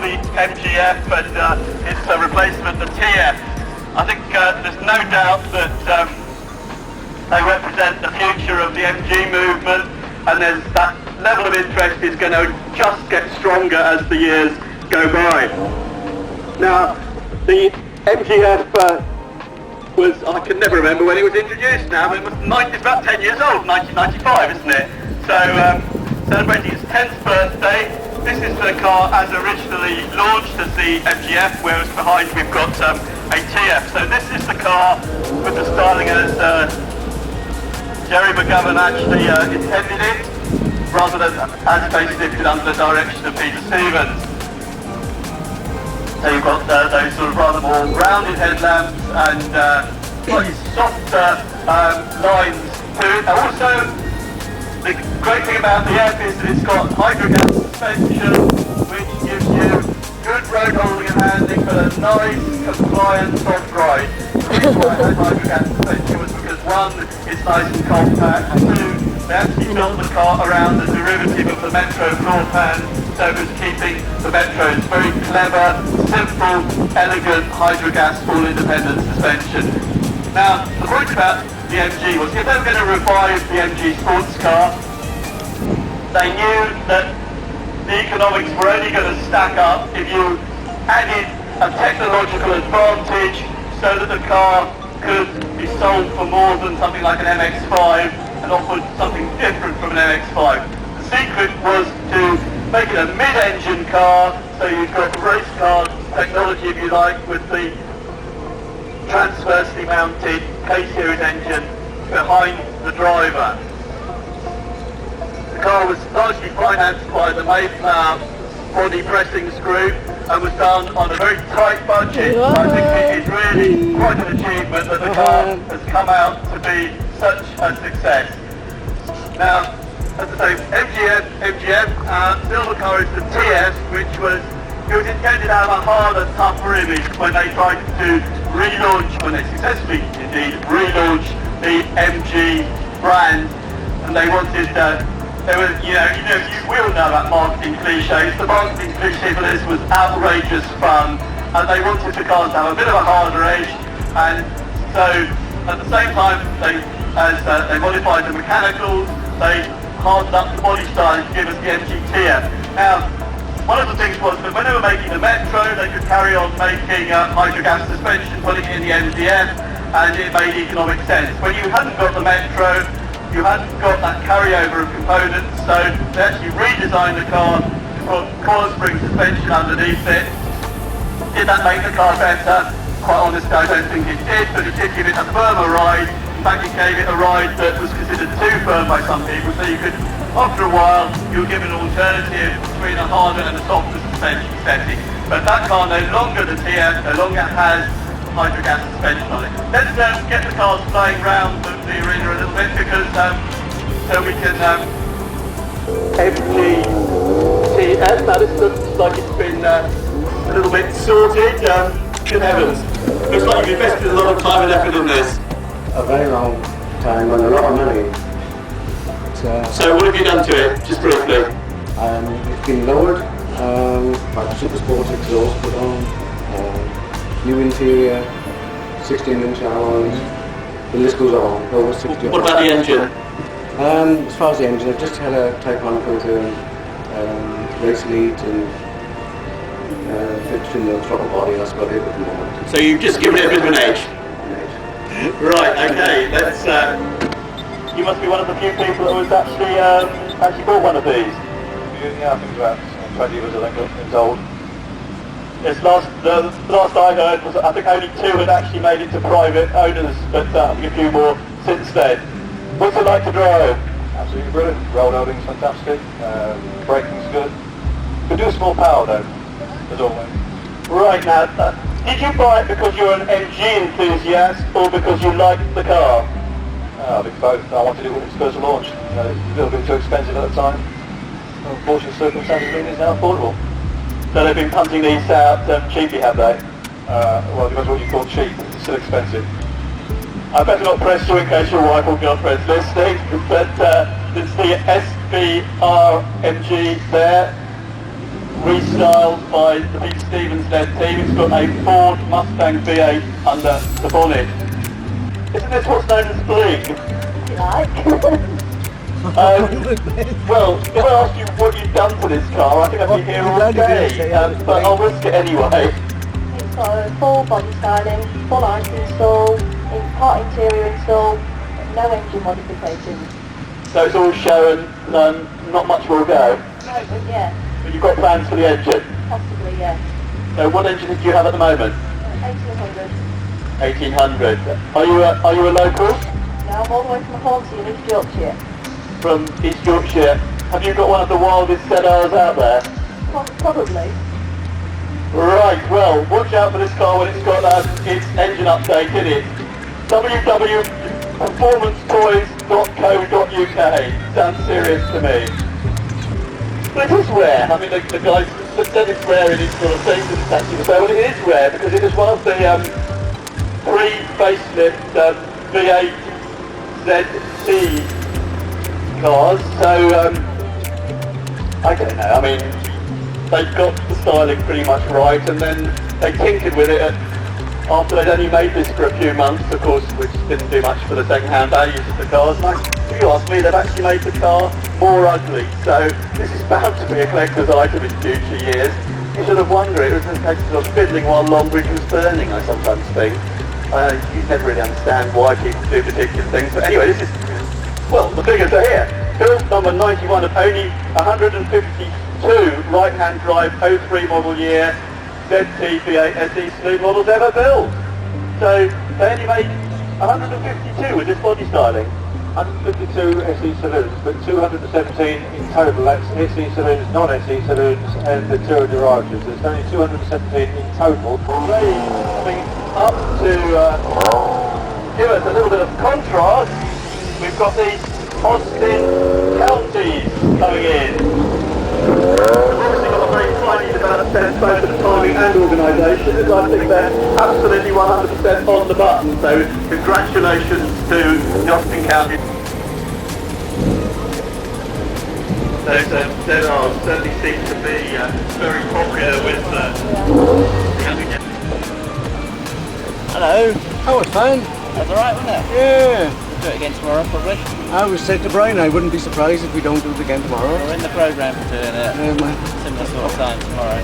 the MGF, and it's a replacement of TF. I think there's no doubt that they represent the future of the MG movement, and there's that level of interest is going to just get stronger as the years go by. Now, the MGF was, I can never remember when it was introduced now, but it's about 10 years old, 1995, isn't it? So, celebrating its 10th birthday. This is the car as originally launched as the MGF, whereas behind we've got a TF. So this is the car with the styling as Jerry McGovern actually intended it, rather than as facelifted under the direction of Peter Stevens. So you've got those sort of rather more rounded headlamps and slightly softer lines to it. Also, the great thing about the F is that it's got hydrogas suspension, which gives you good road holding and handling, but a nice, compliant soft ride. The reason why I had hydrogas suspension was because one, it's nice and compact, and two, they actually built the car around the derivative of the Metro floor pan, so it was keeping the Metro's very clever, simple, elegant hydrogas all-independent suspension. Now, the point about the MG was if they were going to revive the MG sports car, they knew that the economics were only going to stack up if you added a technological advantage so that the car could be sold for more than something like an MX-5 and offered something different from an MX-5. The secret was to make it a mid-engine car, so you've got race car technology, if you like, with the transversely mounted K-series engine behind the driver. The car was largely financed by the Mayflower body pressings group and was done on a very tight budget. So I think it is really quite an achievement that the car has come out to be such a success. Now, as I say, MGF, still the car is the TF, which was intended to have a harder, tougher image when they tried to relaunch, when they successfully indeed relaunched the MG brand, and they wanted, we all know about marketing cliches. The marketing cliche for this was outrageous fun, and they wanted the cars to have a bit of a harder edge, and so at the same time, as they modified the mechanicals, they hardened up the body style to give us the MG-TF. Now, one of the things was that when they were making the Metro, they could carry on making hydrogas suspension, putting it in the MGF, and it made economic sense. When you hadn't got the Metro, you hadn't got that carryover of components, so they actually redesigned the car to put coil spring suspension underneath it. Did that make the car better? Quite honestly, I don't think it did, but it did give it a firmer ride. In fact, it gave it a ride that was considered too firm by some people, so you could, after a while, you were given an alternative between a harder and a softer suspension setting. But that car, no longer the TF, no longer has hydrogas suspension on it. Let's get the cars flying round the arena a little bit, because so we can MG-TF. Now this looks like it's been a little bit sorted. Good heavens. Looks like you've invested a lot of time and effort in this. A very long time and a lot of money. So what have you done to it, just briefly? It's been lowered, like super sports exhaust put on, new interior, 16-inch alloys, the list goes on, over 60. What about the engine? As far as the engine, I've just had a Type 1 filter and race lead and fixed in the throttle body, that's about it at the moment. So you've just given it a bit of an edge? Right, okay, let's, you must be one of the few people that was actually bought one of these. Yeah, I think about 20 years old. Yes, the last I heard was I think only 2 had actually made it to private owners, but I think a few more since then. What's it like to drive? Absolutely brilliant. Road holding's fantastic. Braking's good. Could do a small power though, as always. Right, now, did you buy it because you're an MG enthusiast or because you liked the car? I think both. I wanted it when it was first launched. A little bit too expensive at the time. Unfortunate circumstances mean it's now affordable. So they've been punting these out cheaply, have they? Well, it depends what you call cheap. It's still expensive. I better not press you in case your wife or girlfriend's listening, but it's the SBR MG there. restyled by the Pete Stevens-led team. It's got a Ford Mustang V8 under the bonnet. Isn't this what's known as bling? Well, if I ask you what you've done to this car, I think I'd be here all day, but I'll risk it anyway. It's got a full body styling, full ice install, part interior install, no engine modifications. So it's all show and not much will go? No, but yeah, But you've got plans for the engine? possibly, yeah. So what engine do you have at the moment? 1800. 1800. Are you a local? Now I'm all the way from Hornsey in East Yorkshire. From East Yorkshire. Have you got one of the wildest sedans out there? Probably. Right, well, watch out for this car when it's got its engine update in it. www.performancetoys.co.uk. Sounds serious to me. But it is rare. I mean, the guys said it's rare in its sort of things and statue. So well, it is rare because it is one of the pre-facelift V8 ZT cars. So, I don't know. I mean, they've got the styling pretty much right, and then they tinkered with it after they'd only made this for a few months, of course, which didn't do much for the second-hand values of the cars. And if you ask me, they've actually made the car more ugly. So this is bound to be a collector's item in future years. You should have wondered. It was a case of fiddling while Longbridge was burning, I sometimes think. You never really understand why people do particular things. But anyway, this is, well, the figures are here. Build number 91 of only 152 right-hand drive 03 model year ZT V8 SE saloon models ever built. So they only made 152 with this body styling. 152 SE saloons, but 217 in total. That's SE saloons, non-SE saloons, and the Tour garages. There's only 217 in total. Coming up to give us a little bit of contrast, we've got the Austin counties coming in. We've obviously got a very finely developed sense both of timing and organisation, as I think they're absolutely 100% on the button, so congratulations to the Austin County. Those sedans certainly seem to be very popular with Hello. Oh, it's fine. That's alright, wasn't it? Yeah. We'll do it again tomorrow, probably. I was said to Brian, I wouldn't be surprised if we don't do it again tomorrow. We're in the programme for doing it. Yeah, man. Similar sort of time tomorrow.